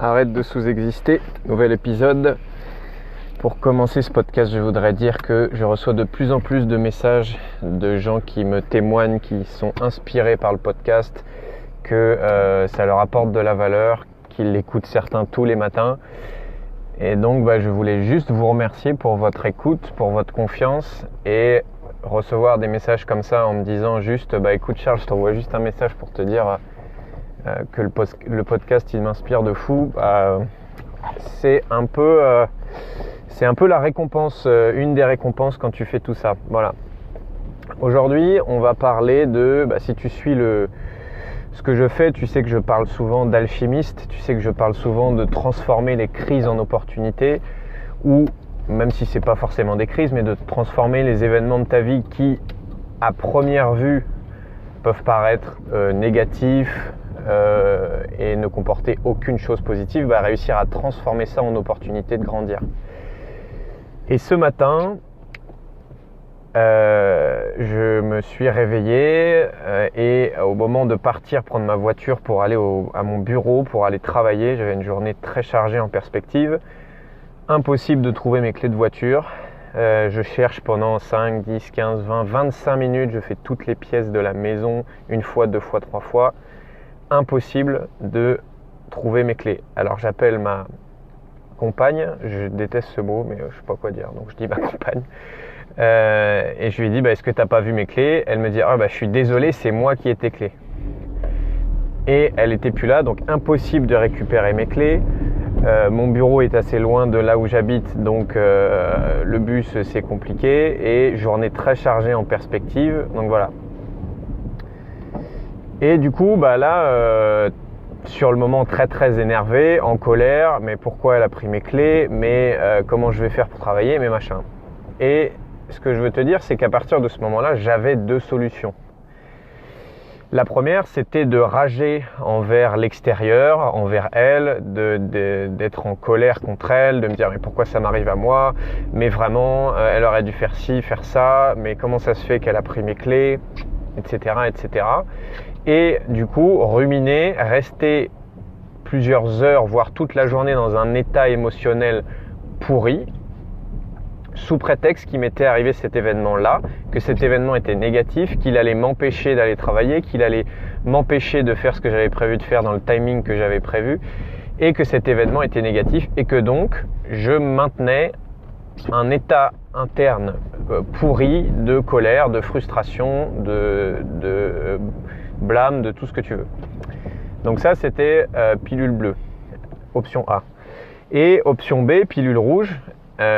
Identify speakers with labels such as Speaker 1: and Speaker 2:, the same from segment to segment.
Speaker 1: arrête de sous-exister, nouvel épisode. Pour commencer ce podcast, je voudrais dire que je reçois de plus en plus de messages de gens qui me témoignent, qui sont inspirés par le podcast, que ça leur apporte de la valeur, qu'ils l'écoutent certains tous les matins. Et donc je voulais juste vous remercier pour votre écoute, pour votre confiance et recevoir des messages comme ça en me disant juste écoute Charles, je t'envoie juste un message pour te dire que le podcast il m'inspire de fou. C'est un peu la récompense, une des récompenses quand tu fais tout ça. Voilà. Aujourd'hui, on va parler de, si tu suis ce que je fais, tu sais que je parle souvent d'alchimiste, tu sais que je parle souvent de transformer les crises en opportunités, ou même si c'est pas forcément des crises, mais de transformer les événements de ta vie qui, à première vue, peuvent paraître négatifs et ne comporter aucune chose positive, réussir à transformer ça en opportunité de grandir. Et ce matin, je me suis réveillé et au moment de partir prendre ma voiture pour aller à mon bureau, pour aller travailler, j'avais une journée très chargée en perspective. Impossible de trouver mes clés de voiture. Je cherche pendant 5, 10, 15, 20, 25 minutes. Je fais toutes les pièces de la maison, une fois, deux fois, trois fois. Impossible de trouver mes clés. Alors j'appelle ma compagne. Je déteste ce mot, mais je ne sais pas quoi dire. Donc je dis ma compagne. Et je lui ai dit est-ce que tu n'as pas vu mes clés? Elle me dit je suis désolé, c'est moi qui ai tes clés. Et elle n'était plus là, donc impossible de récupérer mes clés. Mon bureau est assez loin de là où j'habite, donc le bus c'est compliqué et journée très chargée en perspective, donc voilà. Et du coup là sur le moment très très énervé, en colère, mais pourquoi elle a pris mes clés, mais comment je vais faire pour travailler, mais machin. Et ce que je veux te dire, c'est qu'à partir de ce moment-là, j'avais deux solutions. La première, c'était de rager envers l'extérieur, envers elle, d'être en colère contre elle, de me dire mais pourquoi ça m'arrive à moi, mais vraiment, elle aurait dû faire ci, faire ça, mais comment ça se fait qu'elle a pris mes clés, etc., etc. Et du coup, ruminer, rester plusieurs heures, voire toute la journée dans un état émotionnel pourri, sous prétexte qu'il m'était arrivé cet événement-là, que cet événement était négatif, qu'il allait m'empêcher d'aller travailler, qu'il allait m'empêcher de faire ce que j'avais prévu de faire dans le timing que j'avais prévu, et que cet événement était négatif, et que donc je maintenais un état interne pourri de colère, de frustration, de blâme, de tout ce que tu veux. Donc ça, c'était pilule bleue, option A. Et option B, pilule rouge.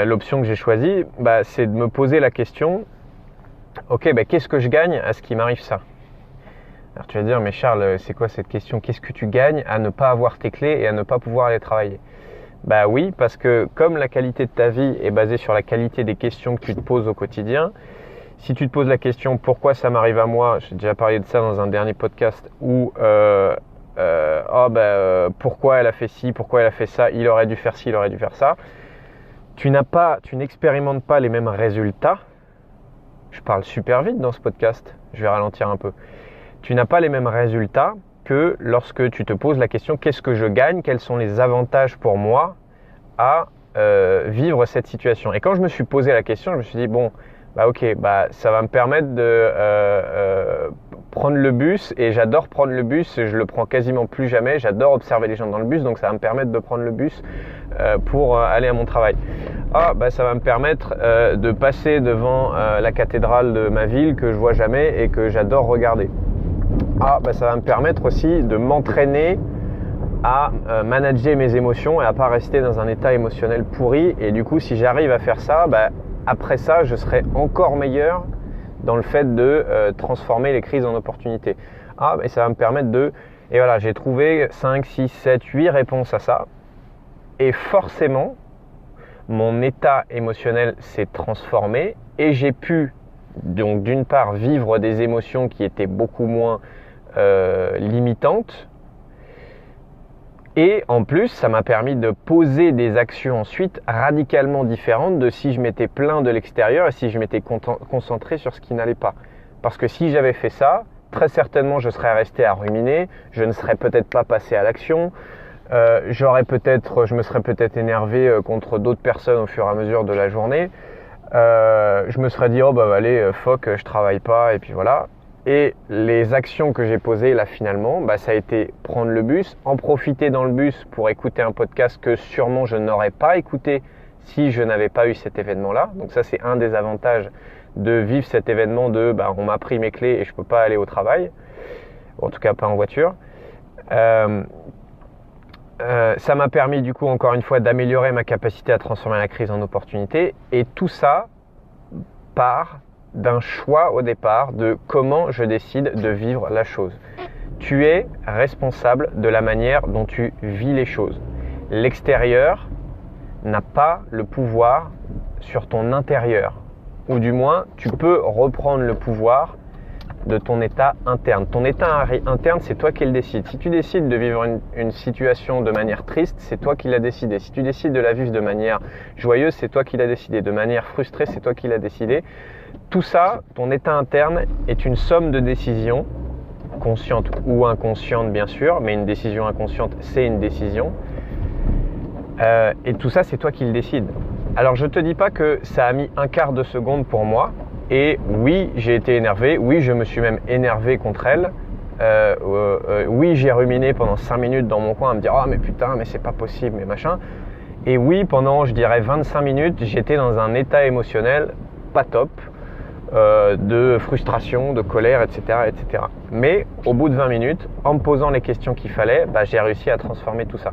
Speaker 1: L'option que j'ai choisie, c'est de me poser la question, qu'est-ce que je gagne à ce qui m'arrive ça? Alors tu vas dire, mais Charles, c'est quoi cette question? Qu'est-ce que tu gagnes à ne pas avoir tes clés et à ne pas pouvoir aller travailler? Oui, parce que comme la qualité de ta vie est basée sur la qualité des questions que tu te poses au quotidien, si tu te poses la question pourquoi ça m'arrive à moi, j'ai déjà parlé de ça dans un dernier podcast, ou pourquoi elle a fait ci, pourquoi elle a fait ça, il aurait dû faire ci, il aurait dû faire ça. Tu n'expérimentes pas les mêmes résultats. Je parle super vite dans ce podcast, je vais ralentir un peu. Tu n'as pas les mêmes résultats que lorsque tu te poses la question qu'est-ce que je gagne, quels sont les avantages pour moi à vivre cette situation. Et quand je me suis posé la question, je me suis dit ça va me permettre de prendre le bus, et j'adore prendre le bus, je le prends quasiment plus jamais, j'adore observer les gens dans le bus, donc ça va me permettre de prendre le bus pour aller à mon travail. Ça va me permettre de passer devant la cathédrale de ma ville que je vois jamais et que j'adore regarder. Ça va me permettre aussi de m'entraîner à manager mes émotions et à pas rester dans un état émotionnel pourri, et du coup si j'arrive à faire ça, après ça je serai encore meilleur dans le fait de transformer les crises en opportunités. Et ça va me permettre et voilà, j'ai trouvé 5, 6, 7, 8 réponses à ça. Et forcément, mon état émotionnel s'est transformé et j'ai pu, donc d'une part, vivre des émotions qui étaient beaucoup moins limitantes. Et en plus, ça m'a permis de poser des actions ensuite radicalement différentes de si je m'étais plaint de l'extérieur et si je m'étais concentré sur ce qui n'allait pas. Parce que si j'avais fait ça, très certainement je serais resté à ruminer, je ne serais peut-être pas passé à l'action, Je me serais peut-être énervé contre d'autres personnes au fur et à mesure de la journée. Je me serais dit, oh bah allez, fuck, je travaille pas, et puis voilà. Et les actions que j'ai posées là finalement, ça a été prendre le bus, en profiter dans le bus pour écouter un podcast que sûrement je n'aurais pas écouté si je n'avais pas eu cet événement-là. Donc ça, c'est un des avantages de vivre cet événement on m'a pris mes clés et je peux pas aller au travail, en tout cas pas en voiture. Ça m'a permis du coup encore une fois d'améliorer ma capacité à transformer la crise en opportunité, et tout ça part d'un choix au départ de comment je décide de vivre la chose. Tu es responsable de la manière dont tu vis les choses. L'extérieur n'a pas le pouvoir sur ton intérieur, ou du moins tu peux reprendre le pouvoir de ton état interne. Ton état interne, c'est toi qui le décides. Si tu décides de vivre une situation de manière triste, c'est toi qui l'as décidé. Si tu décides de la vivre de manière joyeuse, c'est toi qui l'as décidé. De manière frustrée, c'est toi qui l'as décidé. Tout ça, ton état interne est une somme de décisions, conscientes ou inconscientes bien sûr, mais une décision inconsciente, c'est une décision. Et tout ça, c'est toi qui le décides. Alors je ne te dis pas que ça a mis un quart de seconde pour moi. Et oui, j'ai été énervé, oui, je me suis même énervé contre elle. Oui, j'ai ruminé pendant 5 minutes dans mon coin à me dire « Oh mais putain, mais c'est pas possible, mais machin ». Et oui, pendant, je dirais, 25 minutes, j'étais dans un état émotionnel pas top, de frustration, de colère, etc., etc. Mais au bout de 20 minutes, en me posant les questions qu'il fallait, j'ai réussi à transformer tout ça.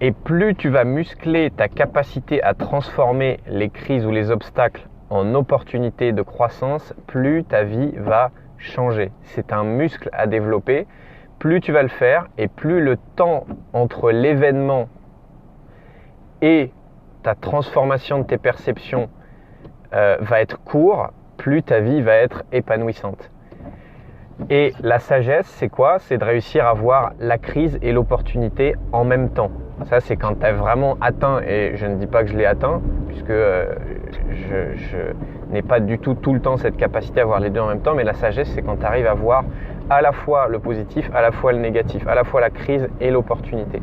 Speaker 1: Et plus tu vas muscler ta capacité à transformer les crises ou les obstacles en opportunités de croissance, plus ta vie va changer. C'est un muscle à développer. Plus tu vas le faire et plus le temps entre l'événement et ta transformation de tes perceptions va être court, plus ta vie va être épanouissante. Et la sagesse, c'est quoi? C'est de réussir à voir la crise et l'opportunité en même temps. Ça, c'est quand tu as vraiment atteint, et je ne dis pas que je l'ai atteint, puisque je n'ai pas du tout le temps cette capacité à voir les deux en même temps, mais la sagesse, c'est quand tu arrives à voir à la fois le positif, à la fois le négatif, à la fois la crise et l'opportunité.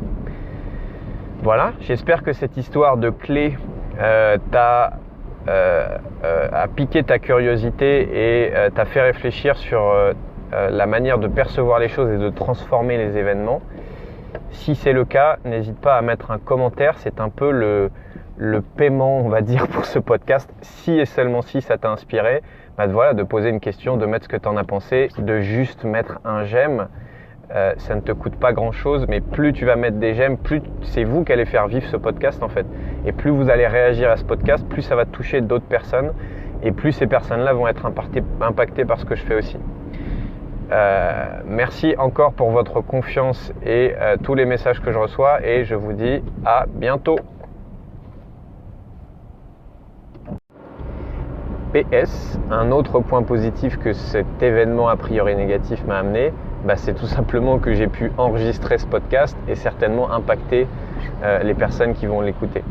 Speaker 1: Voilà, j'espère que cette histoire de clé a piqué ta curiosité et t'a fait réfléchir sur la manière de percevoir les choses et de transformer les événements. Si c'est le cas, n'hésite pas à mettre un commentaire, c'est un peu le paiement, on va dire, pour ce podcast. Si et seulement si ça t'a inspiré, de poser une question, de mettre ce que tu en as pensé, de juste mettre un j'aime. Ça ne te coûte pas grand chose, mais plus tu vas mettre des j'aime, plus c'est vous qui allez faire vivre ce podcast en fait. Et plus vous allez réagir à ce podcast, plus ça va toucher d'autres personnes, et plus ces personnes-là vont être impactées par ce que je fais aussi. Merci encore pour votre confiance et tous les messages que je reçois, et je vous dis à bientôt. PS, un autre point positif que cet événement a priori négatif m'a amené, c'est tout simplement que j'ai pu enregistrer ce podcast et certainement impacter les personnes qui vont l'écouter.